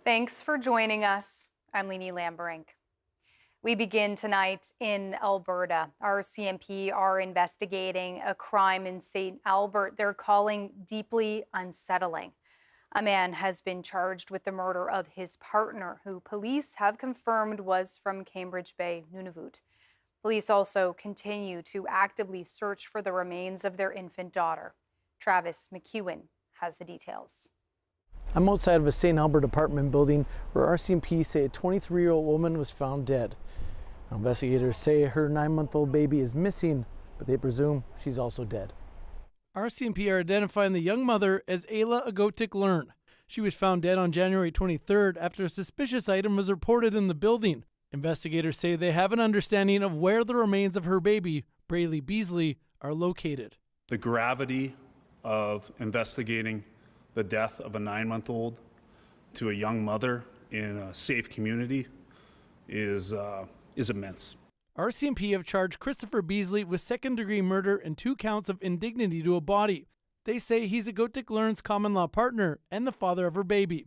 Thanks for joining us. I'm Leanie Lamberink. We begin tonight in Alberta. Our CMP are investigating a crime in St. Albert they're calling deeply unsettling. A man has been charged with the murder of his partner, who police have confirmed was from Cambridge Bay, Nunavut. Police also continue to actively search for the remains of their infant daughter. Travis McEwen has the details. I'm outside of a St. Albert apartment building where RCMP say a 23-year-old woman was found dead. Investigators say her 9-month-old baby is missing, but they presume she's also dead. RCMP are identifying the young mother as Ayla Agotik-Learn. She was found dead on January 23rd after a suspicious item was reported in the building. Investigators say they have an understanding of where the remains of her baby, Braylee Beasley, are located. The gravity of investigating the death of a 9-month-old to a young mother in a safe community is immense. RCMP have charged Christopher Beasley with second-degree murder and 2 counts of indignity to a body. They say he's Agotik-Learn's common-law partner and the father of her baby.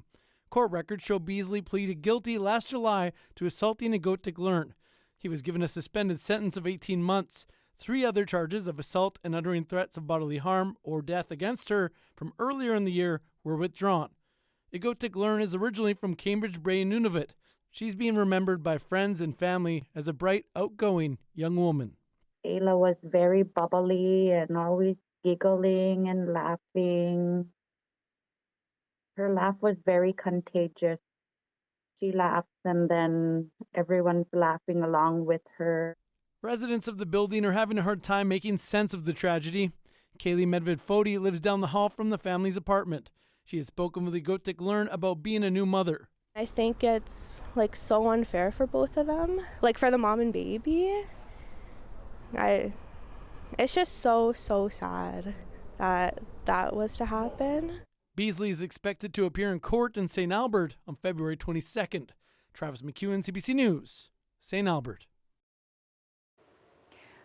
Court records show Beasley pleaded guilty last July to assaulting Agotik-Learn. He was given a suspended sentence of 18 months. 3 other charges of assault and uttering threats of bodily harm or death against her from earlier in the year were withdrawn. Agotik-Learn is originally from Cambridge Bay, Nunavut. She's being remembered by friends and family as a bright, outgoing young woman. Ayla was very bubbly and always giggling and laughing. Her laugh was very contagious. She laughs and then everyone's laughing along with her. Residents of the building are having a hard time making sense of the tragedy. Kaylee Medved-Fodi lives down the hall from the family's apartment. She has spoken with Agotik-Learn about being a new mother. I think it's so unfair for both of them. For the mom and baby. It's just so sad that was to happen. Beasley is expected to appear in court in St. Albert on February 22nd. Travis McEwen, CBC News, St. Albert.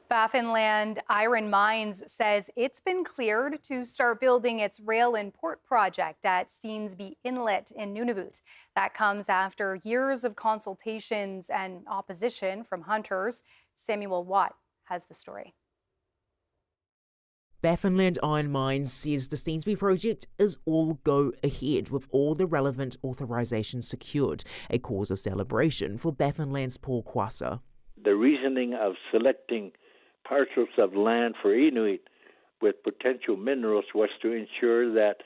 Baffinland Iron Mines says it's been cleared to start building its rail and port project at Steensby Inlet in Nunavut. That comes after years of consultations and opposition from hunters. Samuel Watt has the story. Baffinland Iron Mines says the Steensby project is all go ahead with all the relevant authorisations secured, a cause of celebration for Baffinland's Paul Kwasa. The reasoning of selecting parcels of land for Inuit with potential minerals was to ensure that,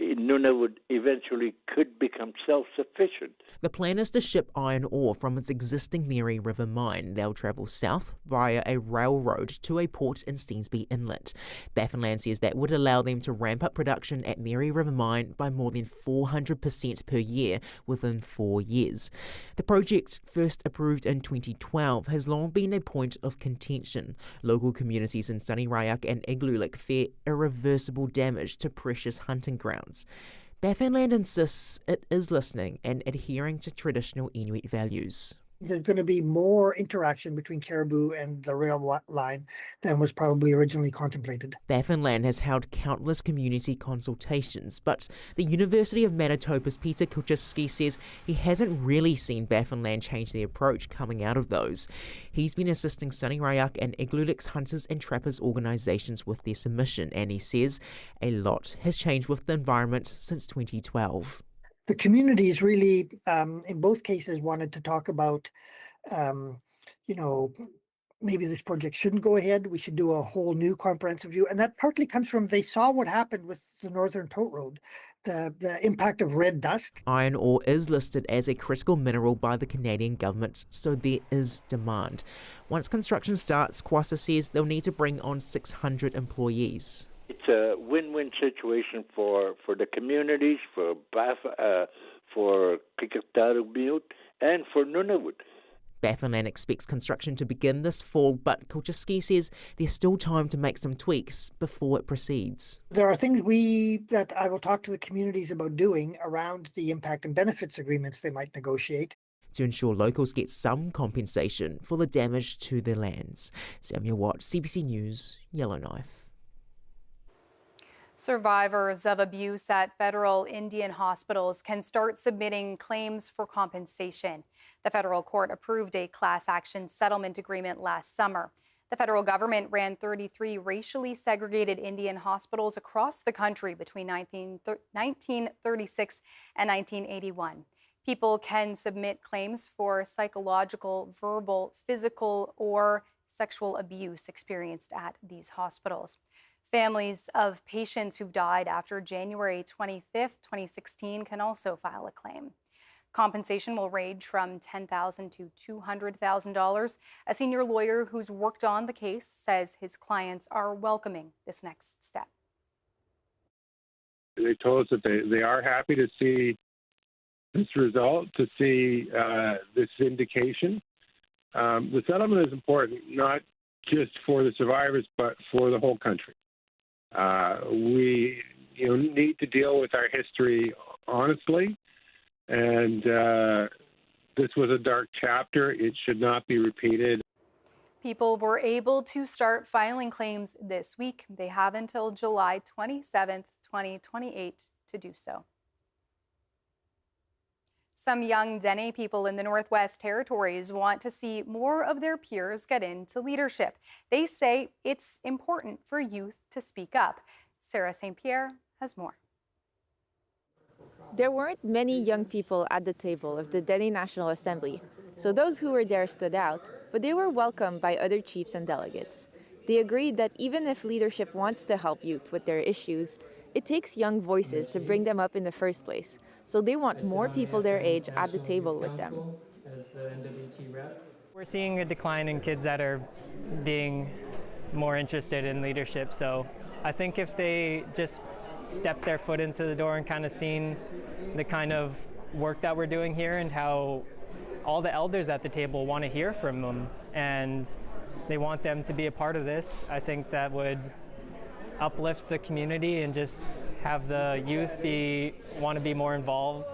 Nunavut eventually could become self-sufficient. The plan is to ship iron ore from its existing Mary River mine. They'll travel south via a railroad to a port in Steensby Inlet. Baffinland says that would allow them to ramp up production at Mary River mine by more than 400% per year within 4 years. The project, first approved in 2012, has long been a point of contention. Local communities in Staniarayak and Igloolik fear irreversible damage to precious hunting grounds. Baffinland insists it is listening and adhering to traditional Inuit values. There's going to be more interaction between Caribou and the rail line than was probably originally contemplated. Baffinland has held countless community consultations, but the University of Manitoba's Peter Kuczewski says he hasn't really seen Baffinland change their approach coming out of those. He's been assisting Staniarayak and Igloolik's hunters and trappers organisations with their submission, and he says a lot has changed with the environment since 2012. The communities really, in both cases, wanted to talk about, maybe this project shouldn't go ahead. We should do a whole new comprehensive view. And that partly comes from they saw what happened with the Northern Tote Road, the impact of red dust. Iron ore is listed as a critical mineral by the Canadian government, so there is demand. Once construction starts, Kwasa says they'll need to bring on 600 employees. It's a win-win situation for the communities, for Kikatarubiut, and for Nunavut. Baffinland expects construction to begin this fall, but Kuczewski says there's still time to make some tweaks before it proceeds. There are things that I will talk to the communities about doing around the impact and benefits agreements they might negotiate, to ensure locals get some compensation for the damage to their lands. Samuel Watt, CBC News, Yellowknife. Survivors of abuse at federal Indian hospitals can start submitting claims for compensation. The federal court approved a class action settlement agreement last summer. The federal government ran 33 racially segregated Indian hospitals across the country between 1936 and 1981. People can submit claims for psychological, verbal, physical, or sexual abuse experienced at these hospitals. Families of patients who've died after January 25th, 2016 can also file a claim. Compensation will range from $10,000 to $200,000. A senior lawyer who's worked on the case says his clients are welcoming this next step. They told us that they are happy to see this result, to see this vindication. The settlement is important, not just for the survivors, but for the whole country. We need to deal with our history honestly, and this was a dark chapter. It should not be repeated. People were able to start filing claims this week. They have until July 27th, 2028 to do so. Some young Dene people in the Northwest Territories want to see more of their peers get into leadership. They say it's important for youth to speak up. Sarah St. Pierre has more. There weren't many young people at the table of the Dene National Assembly, so those who were there stood out, but they were welcomed by other chiefs and delegates. They agreed that even if leadership wants to help youth with their issues, it takes young voices to bring them up in the first place. So they want more people their age at the table with them. We're seeing a decline in kids that are being more interested in leadership. So I think if they just step their foot into the door and kind of seen the kind of work that we're doing here and how all the elders at the table want to hear from them and they want them to be a part of this, I think that would uplift the community and just have the youth want to be more involved.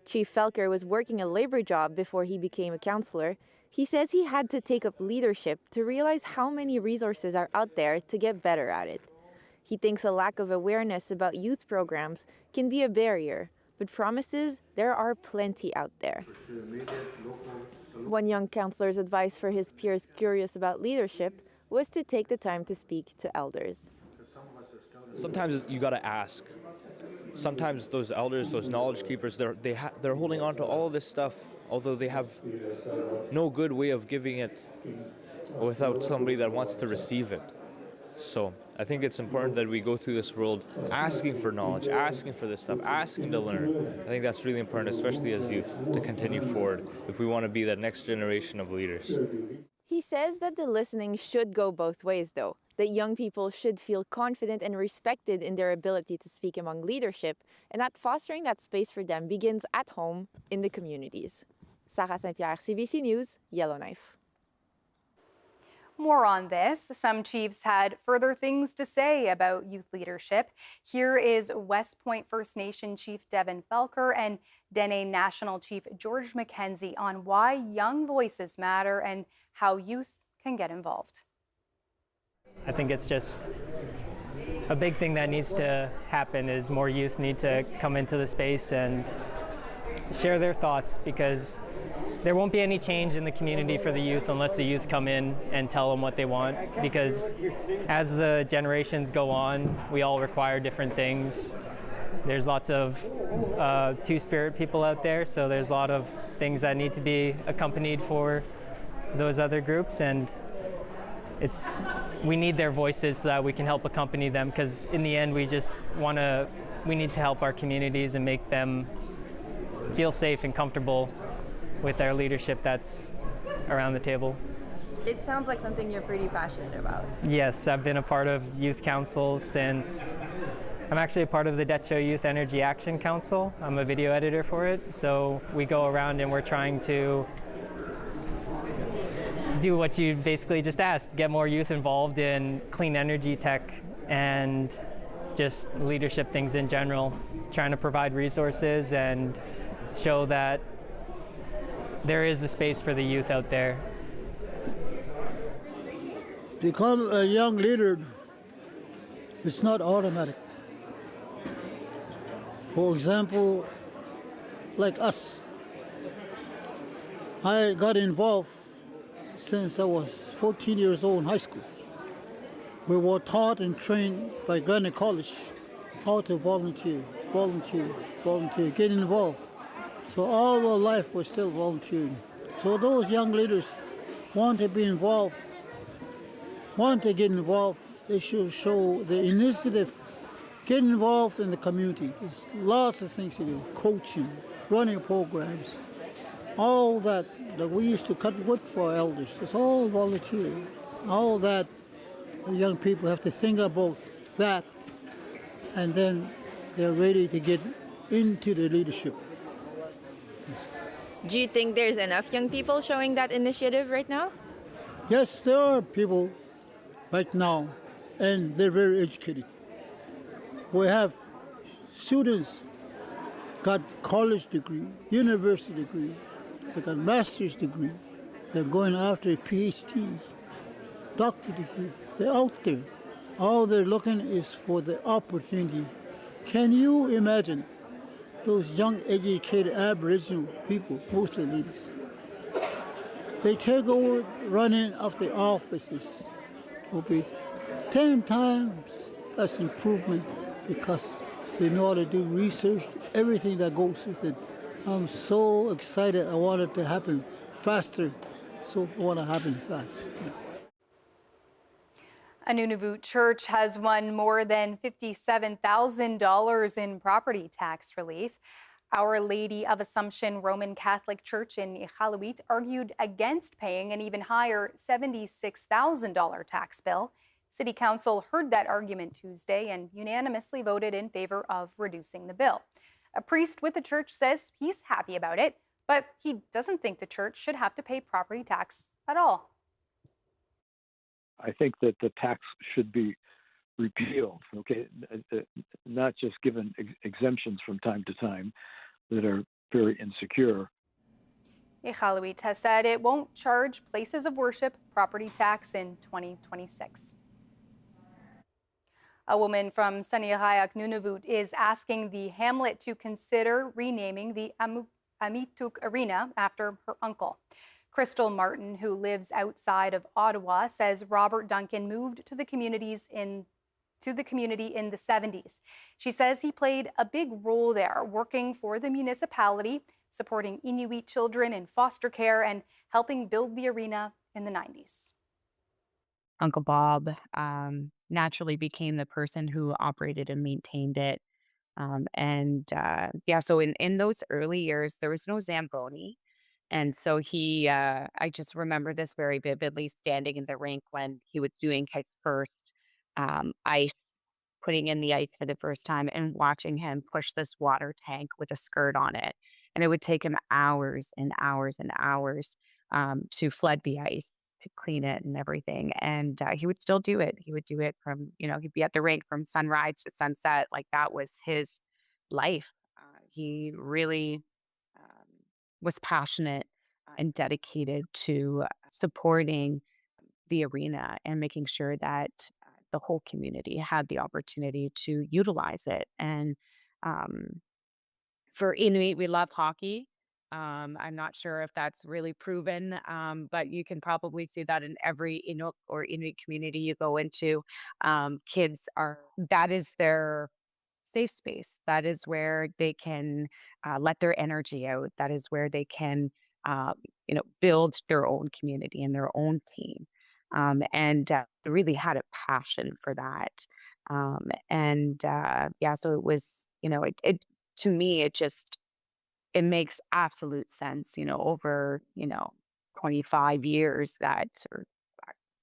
Chief Felker was working a labor job before he became a counselor. He says he had to take up leadership to realize how many resources are out there to get better at it. He thinks a lack of awareness about youth programs can be a barrier, but promises there are plenty out there. One young counselor's advice for his peers curious about leadership was to take the time to speak to elders. Sometimes you got to ask. Sometimes those elders, those knowledge keepers, they're holding on to all of this stuff, although they have no good way of giving it without somebody that wants to receive it. So I think it's important that we go through this world asking for knowledge, asking for this stuff, asking to learn. I think that's really important, especially as youth, to continue forward if we want to be that next generation of leaders. He says that the listening should go both ways, though, that young people should feel confident and respected in their ability to speak among leadership, and that fostering that space for them begins at home in the communities. Sarah St. Pierre, CBC News, Yellowknife. More on this. Some chiefs had further things to say about youth leadership. Here is West Point First Nation Chief Devin Felker and Dene National Chief George McKenzie on why young voices matter and how youth can get involved. I think it's just a big thing that needs to happen is more youth need to come into the space and share their thoughts, because there won't be any change in the community for the youth unless the youth come in and tell them what they want, because as the generations go on, we all require different things. There's lots of two-spirit people out there, so there's a lot of things that need to be accompanied for those other groups, and we need their voices so that we can help accompany them, because in the end we need to help our communities and make them feel safe and comfortable with our leadership that's around the table. It sounds like something you're pretty passionate about. Yes, I've been a part of youth councils since, I'm actually a part of the Dutcho Youth Energy Action Council. I'm a video editor for it. So we go around and we're trying to do what you basically just asked, get more youth involved in clean energy tech and just leadership things in general, trying to provide resources and show that there is a space for the youth out there. Become a young leader, it's not automatic. For example, like us, I got involved since I was 14 years old in high school. We were taught and trained by Granite College how to volunteer, get involved. So all our life we're still volunteering. So those young leaders want to be involved, want to get involved, they should show the initiative, get involved in the community. There's lots of things to do, coaching, running programs, all that we used to cut wood for elders. It's all volunteer. All that the young people have to think about that, and then they're ready to get into the leadership. Do you think there's enough young people showing that initiative right now? Yes, there are people right now, and they're very educated. We have students got college degree, university degree, they got master's degree. They're going after PhDs, doctorate degree. They're out there. All they're looking is for the opportunity. Can you imagine those young, educated Aboriginal people, mostly ladies? They take over running of the offices. Will be 10 times as improvement because they know how to do research, everything that goes with it. I'm so excited. I want it to happen faster. So I want to happen fast. A Nunavut church has won more than $57,000 in property tax relief. Our Lady of Assumption Roman Catholic Church in Iqaluit argued against paying an even higher $76,000 tax bill. City Council heard that argument Tuesday and unanimously voted in favor of reducing the bill. A priest with the church says he's happy about it, but he doesn't think the church should have to pay property tax at all. I think that the tax should be repealed, okay? Not just given exemptions from time to time that are very insecure. Iqaluit has said it won't charge places of worship property tax in 2026. A woman from Saniqaiaq, Nunavut, is asking the hamlet to consider renaming the Amituk Arena after her uncle. Crystal Martin, who lives outside of Ottawa, says Robert Duncan moved to the community in the 70s. She says he played a big role there, working for the municipality, supporting Inuit children in foster care, and helping build the arena in the 90s. Uncle Bob naturally became the person who operated and maintained it. So in those early years, there was no Zamboni. And so I just remember this very vividly, standing in the rink when he was doing his first ice, putting in the ice for the first time and watching him push this water tank with a skirt on it. And it would take him hours and hours and hours to flood the ice, to clean it and everything. And he would still do it. He would do it from, he'd be at the rink from sunrise to sunset. Like that was his life. He really was passionate and dedicated to supporting the arena and making sure that the whole community had the opportunity to utilize it. And for Inuit, we love hockey. I'm not sure if that's really proven, but you can probably see that in every Inuk or Inuit community you go into. That is their safe space. That is where they can let their energy out. That is where they can, build their own community and their own team. They really had a passion for that. So it was, to me, it makes absolute sense, over, 25 years or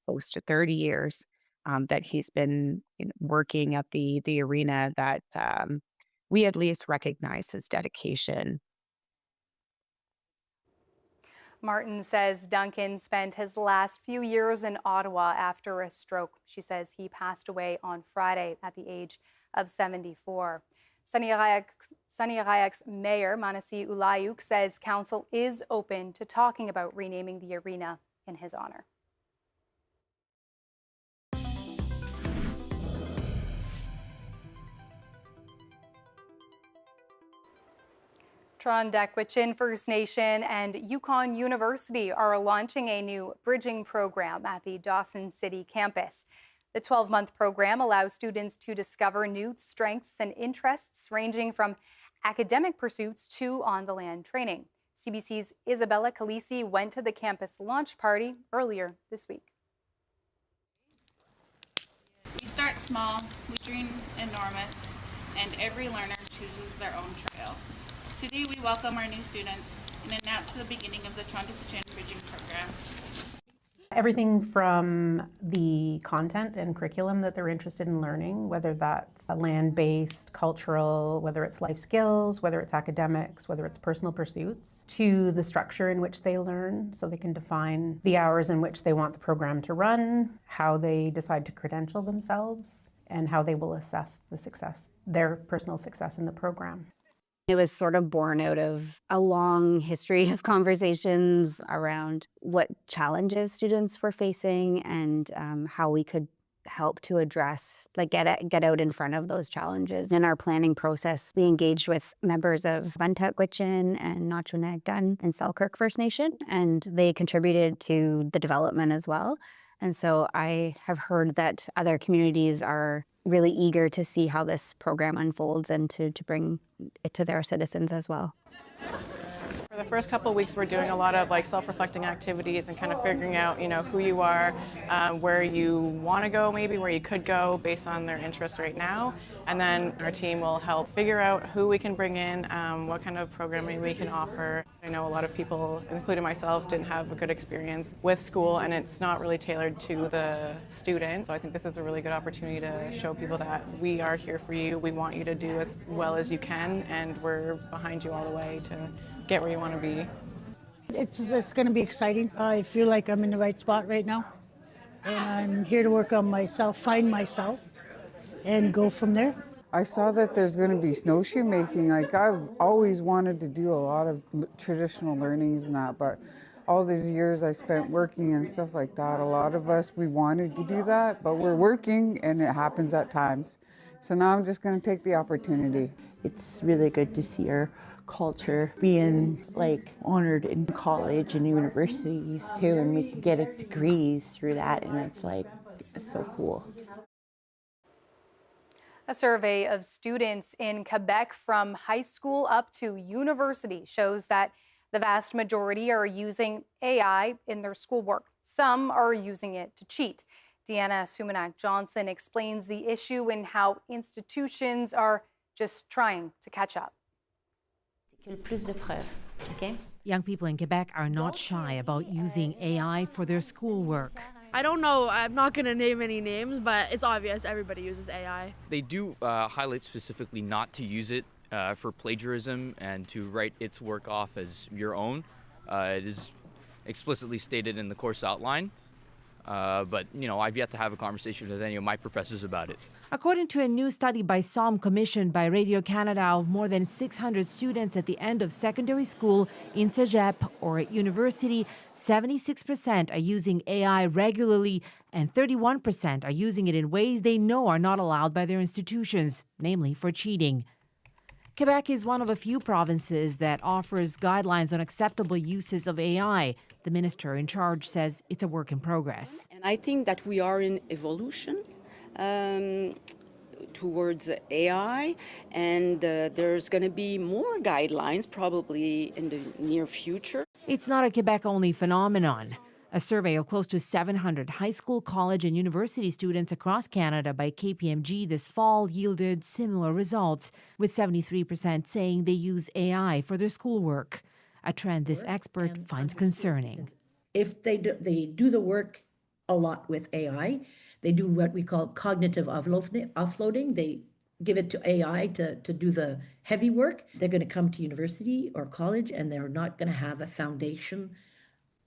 close to 30 years that he's been working at the arena, that we at least recognize his dedication. Martin says Duncan spent his last few years in Ottawa after a stroke. She says he passed away on Friday at the age of 74. Saniqaiaq's mayor, Manasi Ulayuk, says council is open to talking about renaming the arena in his honor. Trondequichin First Nation and Yukon University are launching a new bridging program at the Dawson City campus. The 12-month program allows students to discover new strengths and interests ranging from academic pursuits to on-the-land training. CBC's Isabella Calisi went to the campus launch party earlier this week. We start small, we dream enormous, and every learner chooses their own trail. Today we welcome our new students and announce the beginning of the Trondequichin Bridging Program. Everything from the content and curriculum that they're interested in learning, whether that's land-based, cultural, whether it's life skills, whether it's academics, whether it's personal pursuits, to the structure in which they learn, so they can define the hours in which they want the program to run, how they decide to credential themselves, and how they will assess the success, their personal success in the program. It was sort of born out of a long history of conversations around what challenges students were facing and how we could help to address, like get out in front of those challenges. In our planning process, we engaged with members of Trondequichin and Nachunagdun and Selkirk First Nation, and they contributed to the development as well. And so I have heard that other communities are really eager to see how this program unfolds and to bring it to their citizens as well. For the first couple of weeks, we're doing a lot of self-reflecting activities and kind of figuring out, who you are, where you want to go, maybe where you could go based on their interests right now. And then our team will help figure out who we can bring in, what kind of programming we can offer. I know a lot of people, including myself, didn't have a good experience with school, and it's not really tailored to the student. So I think this is a really good opportunity to show people that we are here for you. We want you to do as well as you can, and we're behind you all the way to get where you want to be. It's going to be exciting. I feel like I'm in the right spot right now, and I'm here to work on myself, find myself, and go from there. I saw that there's going to be snowshoe making. I've always wanted to do a lot of traditional learnings and that, but all these years I spent working and stuff like that, a lot of us, we wanted to do that, but we're working and it happens at times. So now I'm just going to take the opportunity. It's really good to see our culture being honored in college and universities too, and we can get degrees through that, and it's so cool. A survey of students in Quebec from high school up to university shows that the vast majority are using AI in their schoolwork. Some are using it to cheat. Deanna Sumanak-Johnson explains the issue and how institutions are just trying to catch up. Young people in Quebec are not shy about using AI for their schoolwork. I don't know, I'm not going to name any names, but it's obvious everybody uses AI. They do highlight specifically not to use it for plagiarism and to write its work off as your own. It is explicitly stated in the course outline, but I've yet to have a conversation with any of my professors about it. According to a new study by SOM commissioned by Radio-Canada of more than 600 students at the end of secondary school in Cégep or at university, 76% are using AI regularly and 31% are using it in ways they know are not allowed by their institutions, namely for cheating. Quebec is one of a few provinces that offers guidelines on acceptable uses of AI. The minister in charge says it's a work in progress. And I think that we are in evolution towards AI, and there's going to be more guidelines probably in the near future. It's not a Quebec-only phenomenon. A survey of close to 700 high school, college, and university students across Canada by KPMG this fall yielded similar results, with 73% saying they use AI for their schoolwork, a trend this expert finds concerning. If they do the work a lot with AI, they do what we call cognitive offloading. They give it to AI to do the heavy work. They're going to come to university or college, and they're not going to have a foundation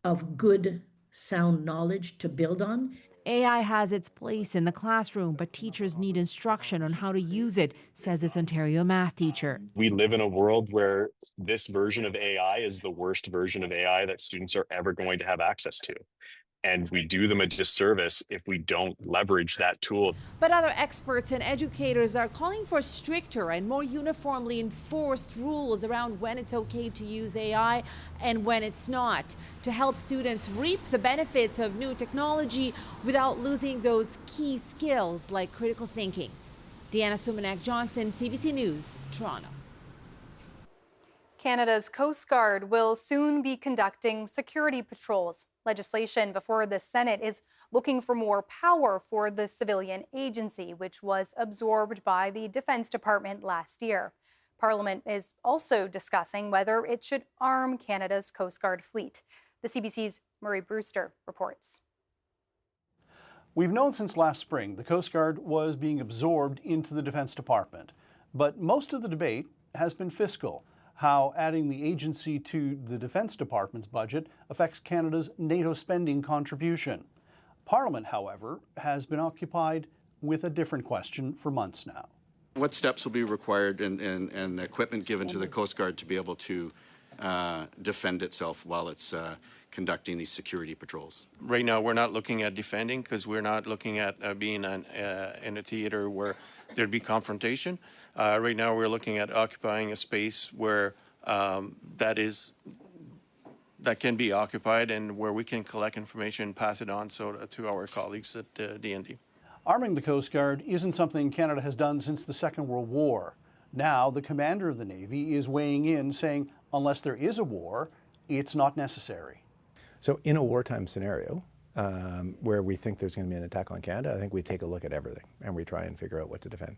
of good, sound knowledge to build on. AI has its place in the classroom, but teachers need instruction on how to use it, says this Ontario math teacher. We live in a world where this version of AI is the worst version of AI that students are ever going to have access to. And we do them a disservice if we don't leverage that tool. But other experts and educators are calling for stricter and more uniformly enforced rules around when it's okay to use AI and when it's not, to help students reap the benefits of new technology without losing those key skills like critical thinking. Deanna Sumanak-Johnson, CBC News, Toronto. Canada's Coast Guard will soon be conducting security patrols. Legislation before the Senate is looking for more power for the civilian agency, which was absorbed by the Defense Department last year. Parliament is also discussing whether it should arm Canada's Coast Guard fleet. The CBC's Murray Brewster reports. We've known since last spring the Coast Guard was being absorbed into the Defense Department, but most of the debate has been fiscal. How adding the agency to the Defense Department's budget affects Canada's NATO spending contribution. Parliament, however, has been occupied with a different question for months now. What steps will be required and equipment given to the Coast Guard to be able to defend itself while it's conducting these security patrols? Right now, we're not looking at defending because we're not looking at being in a theater where there'd be confrontation. Right now, we're looking at occupying a space where that can be occupied and where we can collect information and pass it on to our colleagues at DND. Arming the Coast Guard isn't something Canada has done since the Second World War. Now, the commander of the Navy is weighing in, saying unless there is a war, it's not necessary. So in a wartime scenario, where we think there's going to be an attack on Canada, I think we take a look at everything and we try and figure out what to defend.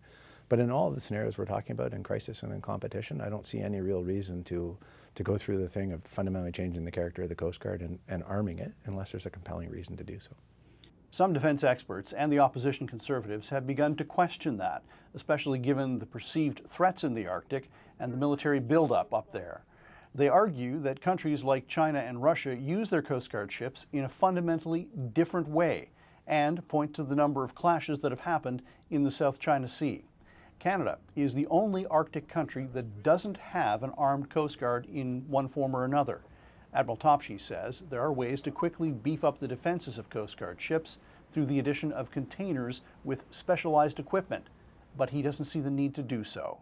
But in all of the scenarios we're talking about in crisis and in competition, I don't see any real reason to go through the thing of fundamentally changing the character of the Coast Guard and arming it unless there's a compelling reason to do so. Some defense experts and the opposition Conservatives have begun to question that, especially given the perceived threats in the Arctic and the military buildup up there. They argue that countries like China and Russia use their Coast Guard ships in a fundamentally different way and point to the number of clashes that have happened in the South China Sea. Canada is the only Arctic country that doesn't have an armed Coast Guard in one form or another. Admiral Topshee says there are ways to quickly beef up the defenses of Coast Guard ships through the addition of containers with specialized equipment, but he doesn't see the need to do so.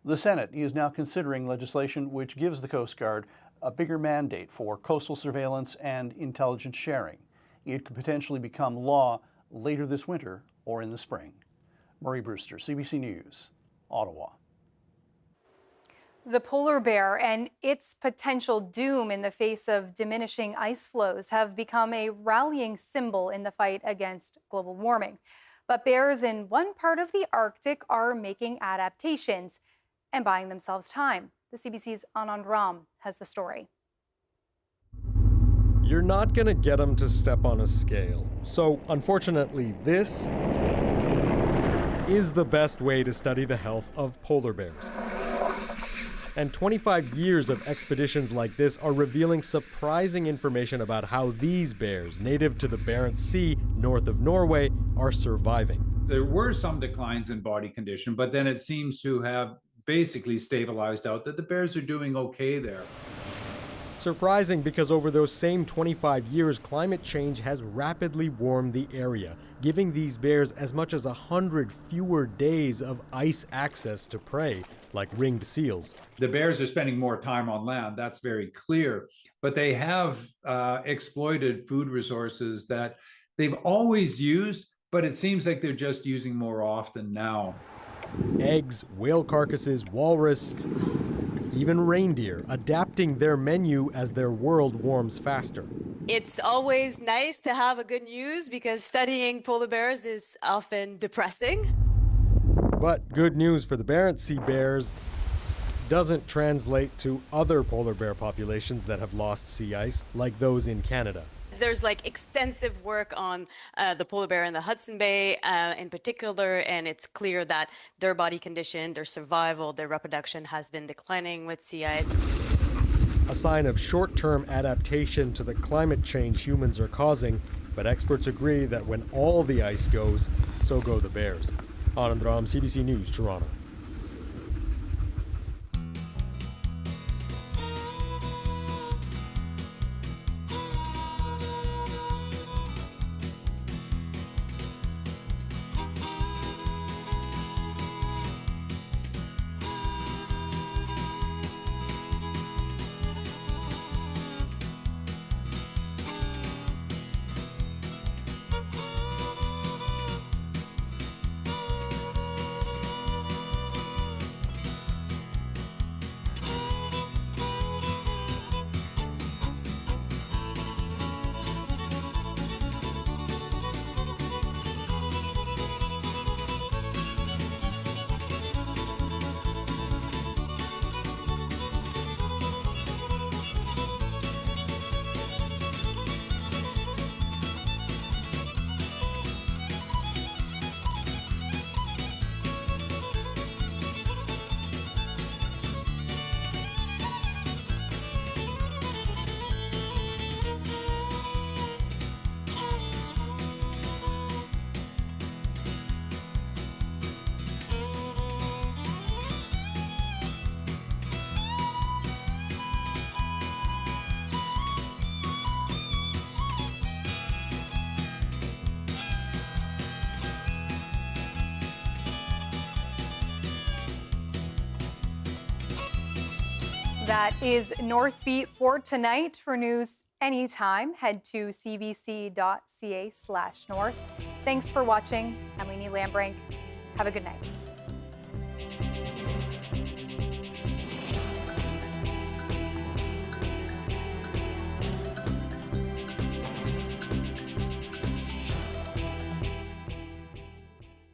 The Senate is now considering legislation which gives the Coast Guard a bigger mandate for coastal surveillance and intelligence sharing. It could potentially become law later this winter or in the spring. Murray Brewster, CBC News, Ottawa. The polar bear and its potential doom in the face of diminishing ice flows have become a rallying symbol in the fight against global warming. But bears in one part of the Arctic are making adaptations and buying themselves time. The CBC's Anand Ram has the story. You're not going to get them to step on a scale. So, unfortunately, this is the best way to study the health of polar bears. And 25 years of expeditions like this are revealing surprising information about how these bears, native to the Barents Sea north of Norway, are surviving. There were some declines in body condition, but then it seems to have basically stabilized out, that the bears are doing okay there. Surprising because over those same 25 years, climate change has rapidly warmed the area, giving these bears as much as 100 fewer days of ice access to prey, like ringed seals. The bears are spending more time on land, that's very clear, but they have exploited food resources that they've always used, but it seems like they're just using more often now. Eggs, whale carcasses, walrus, even reindeer, adapting their menu as their world warms faster. It's always nice to have a good news because studying polar bears is often depressing. But good news for the Barents Sea bears doesn't translate to other polar bear populations that have lost sea ice, like those in Canada. There's like extensive work on the polar bear in the Hudson Bay in particular, and it's clear that their body condition, their survival, their reproduction has been declining with sea ice. A sign of short-term adaptation to the climate change humans are causing, but experts agree that when all the ice goes, so go the bears. Anand Ram, CBC News, Toronto. That is Northbeat for tonight. For news anytime, head to cbc.ca/north. Thanks for watching. I'm Leanie Lambrank. Have a good night.